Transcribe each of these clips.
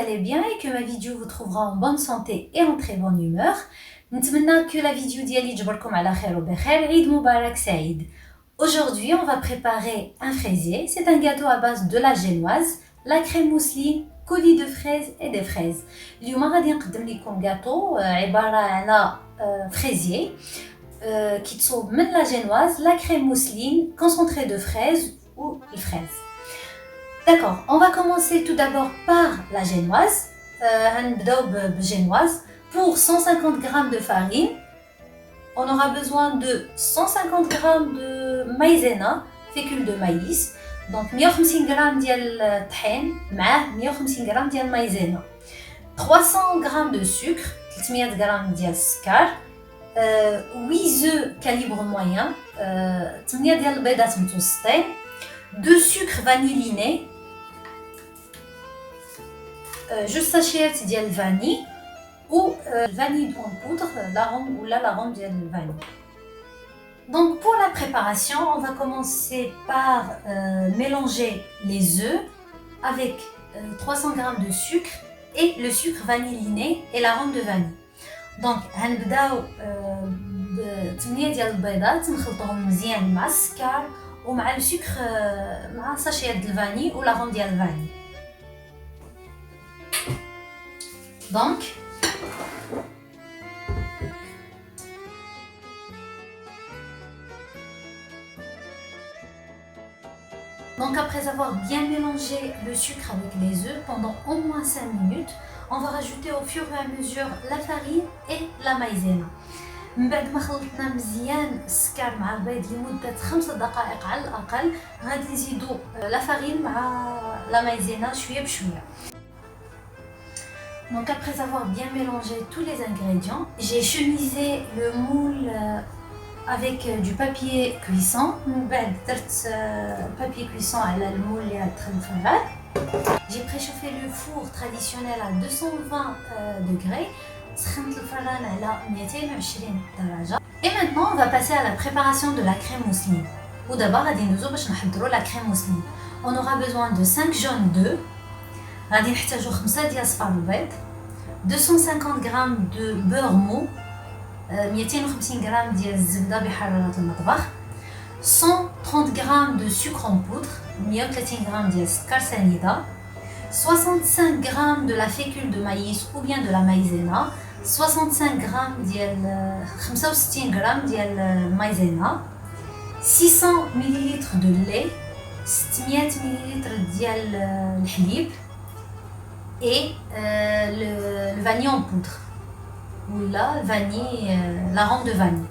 allez bien et que ma vidéo vous trouvera en bonne santé et en très bonne humeur. نتمنى que la vidéo ديالي تجبركم على خير وبخير. عيد مبارك سعيد. Aujourd'hui, on va préparer un fraisier. C'est un gâteau à base de la génoise, la crème mousseline, coulis de fraises et des fraises. اليوم غادي نقدم لكم gâteau عبارة على fraisier qui تصوب من la génoise, la crème mousseline, concentré de fraises ou les fraises. D'accord, on va commencer tout d'abord par la génoise. Génoise. Pour 150 g de farine, on aura besoin de 150 g de maïzena, fécule de maïs. Donc 150 g de tahine, 150 g de maïzena. 300 g de sucre, 300 g de sucre. 8 œufs calibre moyen, 8 ديال البيضات متوسطين. 2 sucre vanilliné. Juste sachet ديال vanille ou vanille en poudre, l'arôme ou l'arôme de vanille. Donc pour la préparation, on va commencer par mélanger les œufs avec 300 g de sucre et le sucre vanilliné et l'arôme de vanille. Donc غنبداو ب 8 ديال البيضات نخلطوهم مزيان مع السكر ومع السكر مع ساشيه ديال الفاني و l'arôme ديال الفاني. Donc après avoir bien mélangé le sucre avec les œufs pendant au moins 5 minutes, on va rajouter au fur et à mesure la farine et la maïzena. من بعد ما خلطنا مزيان السكر مع البيض لمدة 5 دقائق على الأقل، غادي نزيدو لا فارين مع لا مايزينا شوية بشوية. Donc après avoir bien mélangé tous les ingrédients, j'ai chemisé le moule avec du papier cuisson. من بعد درت papier cuisson على المول اللي غادخل في الفران. J'ai préchauffé le four traditionnel à 220 degrés. سخنت الفران على 220 درجة. Et maintenant on va passer à la préparation de la crème mousseline. ودابا غادي ندوزو باش نحضروا la crème mousseline. On aura besoin de 5 jaunes d'œufs. غادي نحتاجو 5 ديال صفار البيض. 250 g de beurre mou. 250 g ديال الزبدة بحرارة المطبخ. 130 g de sucre en poudre. 130 g ديال السكر سنيدة. 65 g de la fécule de maïs ou bien de la maïzena. 65 g ديال 65 g ديال المايزينا. 600 ml de lait. 600 ml ديال الحليب. Et le vanille en poudre ou la vanille, l'arôme de vanille.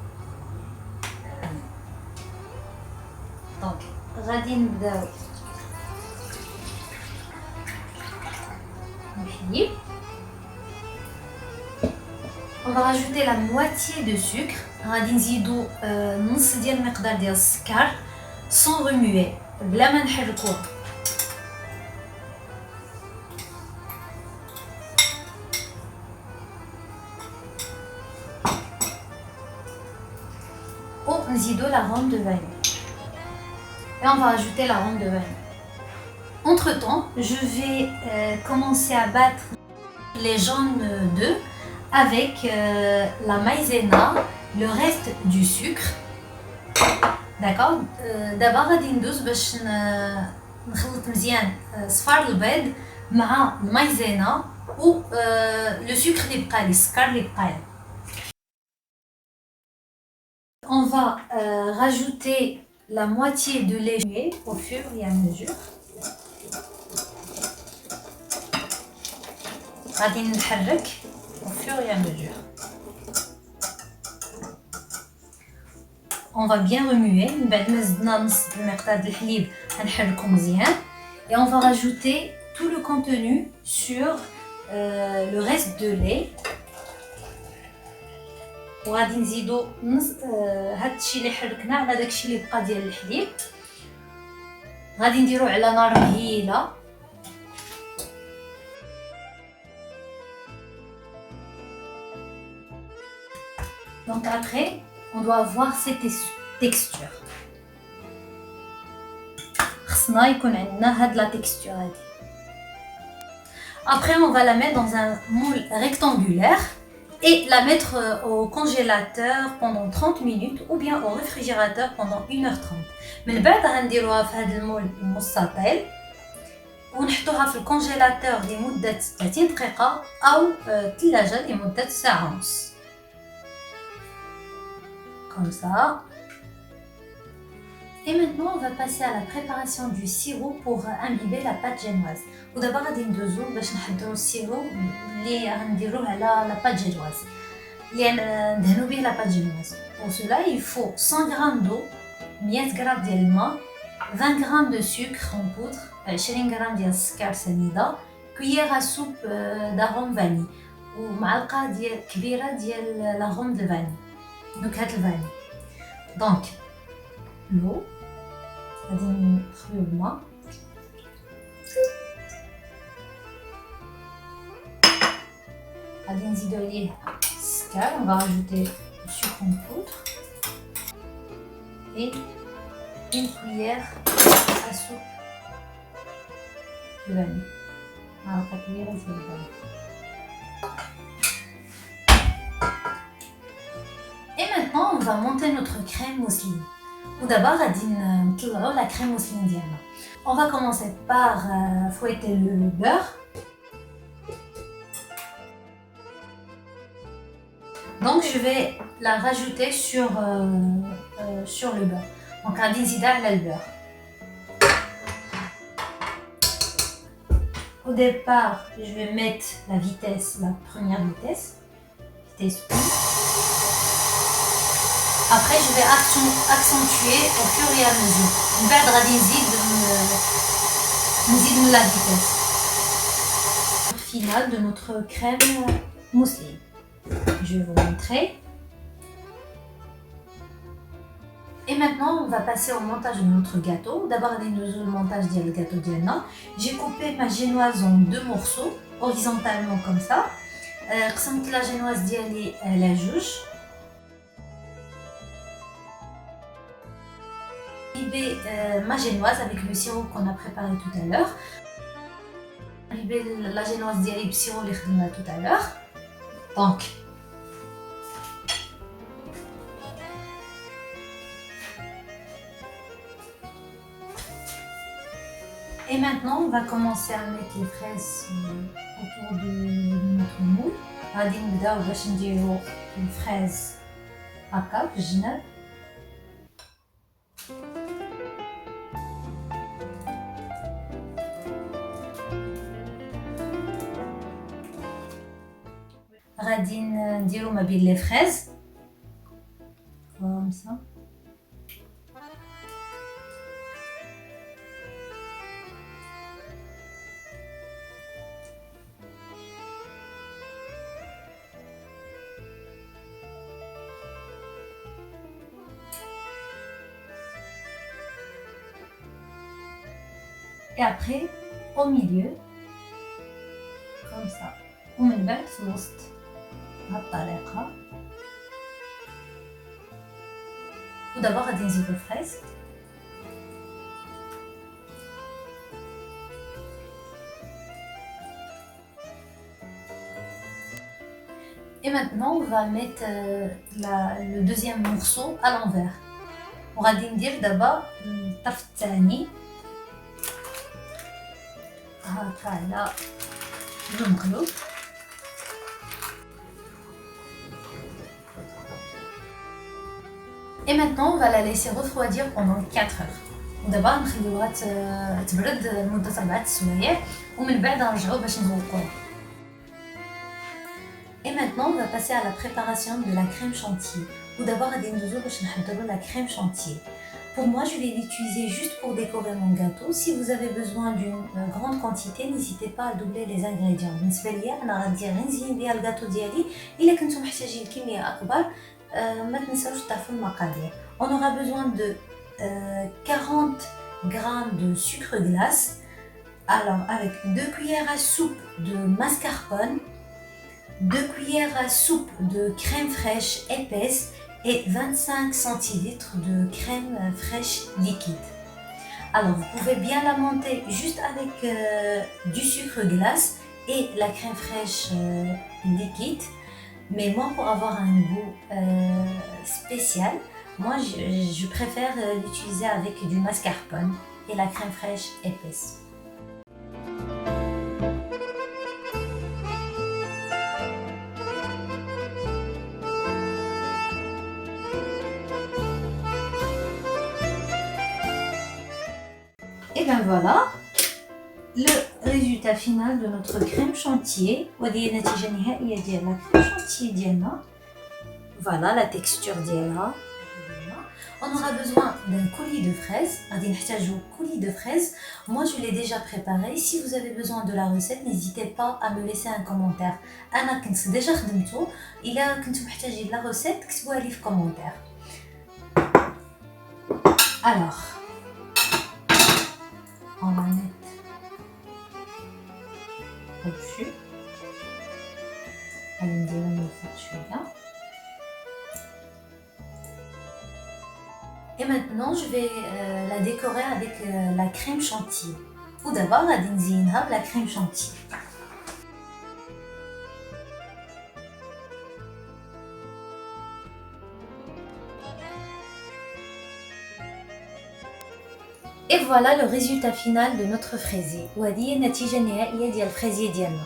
Donc, غادي نبداو بالحليب. On va rajouter la moitié de sucre. غادي نزيدو نص ديال المقدار ديال السكر sans remuer بلا ما نحركوه. نزيدو l'arôme de vanille. Et on va ajouter l'arôme de vanille. Entre temps, je vais commencer à battre les jaunes d'œufs avec la maïzena, le reste du sucre. D'accord. D'abord غادي ندوز باش نخلط مزيان صفار البيض مع المايزينا و لو سكر اللي بقى لي السكر اللي بقى لي. On va rajouter la moitié de lait au fur et à mesure. غادي نحرك au fur et à mesure. On va bien remuer. من بعد ما زدنا نص المقدار ديال الحليب غنحركو مزيان. Et on va rajouter tout le contenu sur le reste de lait. وغادي نزيدو هادشي اللي حركنا على داكشي اللي بقى ديال الحليب. غادي نديرو على نار مهيله. Donc après, on doit avoir cette texture. خصنا يكون عندنا هاد لا تكستور هادي. Après, on va la mettre dans un moule rectangulaire et la mettre au congélateur pendant 30 minutes ou bien au réfrigérateur pendant 1h30. من بعد غنديروها في هذا المول المستطيل ونحطوها في الكونجيلاتور لمدة 30 دقيقة أو الثلاجة لمدة ساعة ونص. Comme ça. Et maintenant, on va passer à la préparation du sirop pour imbiber la pâte génoise. ودابا غادي ندوزو باش نحضروا السيرو اللي غنديروه على لا بâte génoise. اللي ندهنوا به لا pâte génoise. Pour cela, il faut 100 g d'eau, 100 g ديال الماء, 20 g de sucre en poudre, 20 g ديال السكر سنيده, cuillère à soupe d'arôme vanille ومعلقه ديال كبيره ديال l'arôme de vanille. نكهه الفاني. Donc l'eau غادي نخليو الماء غادي نزيدو عليه السكر. On va rajouter le sucre en poudre et une cuillère à soupe de vanille. معلقه كبيره ديال الفاني. Et maintenant, on va monter notre crème mousseline. Tout d'abord, on va la crème mousseline. On va commencer par fouetter le beurre. Donc, je vais la rajouter sur le beurre. Donc, on va le beurre. Au départ, je vais mettre la vitesse, la première vitesse 1. Après, je vais accentuer au fur et à mesure. من بعد غادي نزيد la vitesse. Finale de notre crème mousseline. Je vais vous montrer. Et maintenant, on va passer au montage de notre gâteau. D'abord, on va le montage du gâteau ديالنا. J'ai coupé ma génoise en 2 morceaux, horizontalement comme ça. قسمت la génoise ديالي على جوج. Ma génoise avec le sirop qu'on a préparé tout à l'heure. La génoise ديالي بالسيرو اللي خدمنا tout à l'heure. Donc et maintenant on va commencer à mettre les fraises autour de notre moule. غادي نبداو باش نديرو الفريز هكا في الجناب. غادي نديرو ما بين لي فريز comme ça. Et après au milieu comme ça. ومن بعد في الوسط بهالطريقة. ودابا غادي نزيدو الفريز. Et maintenant on va mettre le deuxième morceau à l'envers. وغادي ندير دابا الطرف الثاني هكا على المقلوب. Et maintenant, on va la laisser refroidir pendant 4 heures. ودابا نخليوها تبرد لمدة 4 سوايع ومن بعد نرجعو باش نذوقوها. Et maintenant, on va passer à la préparation de la crème chantilly. ودابا غادي ندوزو باش نحضرو la crème chantilly. Pour moi, je vais l'utiliser juste pour décorer mon gâteau. Si vous avez besoin d'une grande quantité, n'hésitez pas à doubler les ingrédients. بالنسبة ليا أنا غادي غير نزين بها الجاتو ديالي. إلا كنتو محتاجين كمية أكبر ما تنساوش تعرفوا المقادير. On aura besoin de 40 g de sucre glace. Alors avec 2 cuillères à soupe de mascarpone, 2 cuillères à soupe de crème fraîche épaisse et 25 centilitres de crème fraîche liquide. Alors vous pouvez bien la monter juste avec du sucre glace et la crème fraîche liquide. Mais moi, pour avoir un goût spécial, moi je préfère l'utiliser avec du mascarpone et la crème fraîche épaisse. Et ben voilà, le résultat final de notre crème chantier. وهذه النتيجة النهائية ديال la crème chantier ديالنا. Voilà la texture ديالها. On aura besoin d'un coulis de fraises. غادي نحتاجو coulis de fraises. Moi je l'ai déjà préparé. Si vous avez besoin de la recette, n'hésitez pas à me laisser un commentaire. أنا كنت déjà خدمته. إلا كنتو محتاجين la recette, كتبوها لي في commentaire. Alors, on va mettre au-dessus. غادي نديرو من الفوق شوية. Et maintenant, je vais la décorer avec la crème chantilly. Tout d'abord, غادي نزينها بلا crème chantilly. Et voilà le résultat final de notre fraisier. وهذه هي النتيجة النهائية ديال الفريزي ديالنا.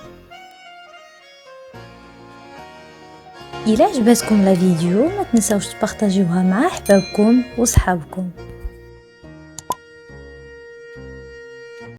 إلا عجبتكم لا فيديو ما تنساوش تبارطاجيوها مع احبابكم وصحابكم.